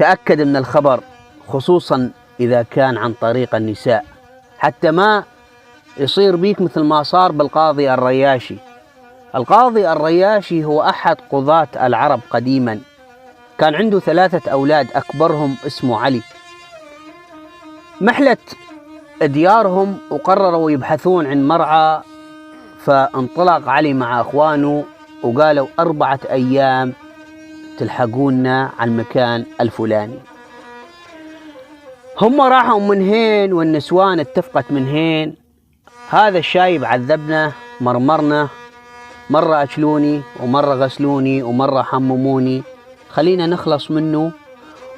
وتأكد من الخبر، خصوصا إذا كان عن طريق النساء، حتى ما يصير بيك مثل ما صار بالقاضي الرياشي. القاضي الرياشي هو أحد قضاة العرب قديما، كان عنده 3 أولاد، أكبرهم اسمه علي. محلت ديارهم وقرروا يبحثون عن مرعى، فانطلق علي مع أخوانه وقالوا 4 أيام تلحقونا على المكان الفلاني. هم راحوا من هين والنسوان اتفقت من هين. هذا الشايب عذبنا، مرمرنا، مرة أكلوني ومرة غسلوني ومرة حمموني، خلينا نخلص منه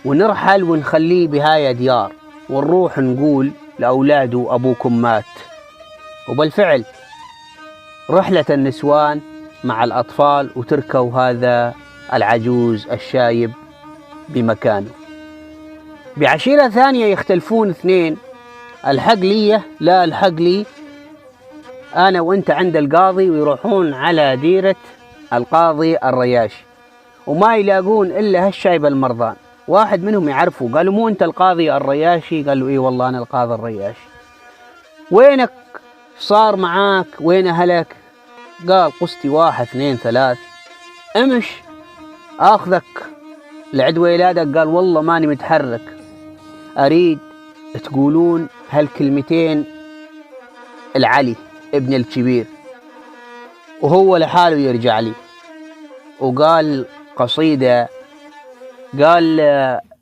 ونرحل ونخليه بهاي ديار ونروح نقول لأولاده أبوكم مات. وبالفعل رحلة النسوان مع الأطفال وتركوا هذا العجوز الشايب بمكانه. بعشيرة ثانية يختلفون 2، الحق لي لا الحق لي أنا وإنت عند القاضي، ويروحون على ديرة القاضي الرياشي وما يلاقون إلا هالشايب المرضان. واحد منهم يعرفه، قالوا مو أنت القاضي الرياشي؟ قالوا إيه والله أنا القاضي الرياشي. وينك؟ صار معاك؟ وين أهلك؟ قال قصتي 1 2 3. امش آخذك لعد ولادك. قال والله ماني متحرك، أريد تقولون هالكلمتين العلي ابن الكبير وهو لحاله يرجع لي. وقال قصيدة، قال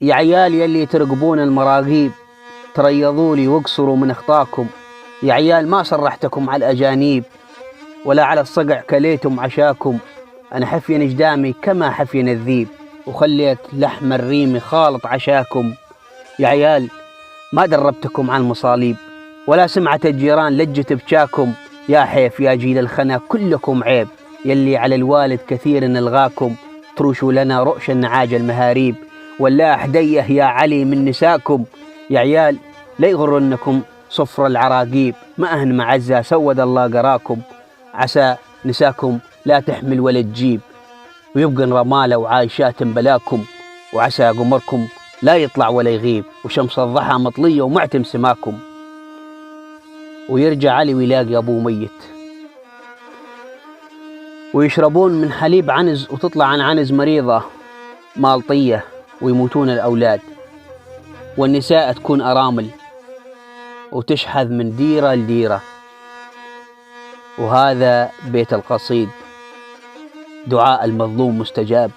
يا عيال يلي ترقبون المراقيب تريضوا لي واقصروا من اخطاكم، يا عيال ما صرحتكم على الأجانيب ولا على الصقع كليتم عشاكم، أنا حفين جدامي كما حفين الذيب وخليت لحم الريم خالط عشاكم، يا عيال ما دربتكم على المصاليب ولا سمعت الجيران لجت بشاكم، يا حيف يا جيل الخنا كلكم عيب يلي على الوالد كثير نلغاكم، تروشوا لنا رؤش النعاج المهاريب ولا أحديه يا علي من نساكم، يا عيال لا يغرنكم صفر العراقيب، ما أهن معزة سود الله قراكم، عسى نساكم لا تحمل ولا تجيب ويبقى رمالة وعايشات بلاكم، وعسى قمركم لا يطلع ولا يغيب وشمس الضحى مطلية ومعتم سماكم. ويرجع علي ويلاقي أبوه ميت، ويشربون من حليب عنز وتطلع عن عنز مريضة مالطية ويموتون الأولاد، والنساء تكون أرامل وتشحذ من ديرة لديرة. وهذا بيت القصيد، دعاء المظلوم مستجاب،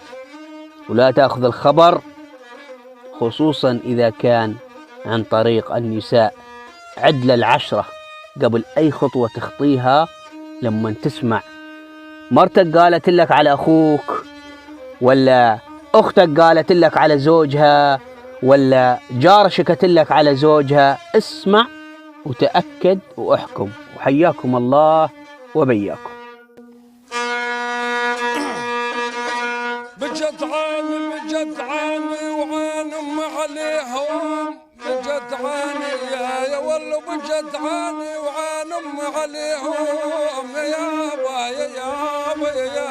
ولا تأخذ الخبر خصوصا إذا كان عن طريق النساء. عدل 10 قبل أي خطوة تخطيها. لما تسمع مرتك قالت لك على أخوك، ولا أختك قالت لك على زوجها، ولا جارة شكت لك على زوجها، اسمع وتأكد وأحكم. وحياكم الله وبياكم. بجدعاني وعانم عليهم، بجدعاني يا والله بجدعاني وعانم عليهم، يا يابا يا يابا يا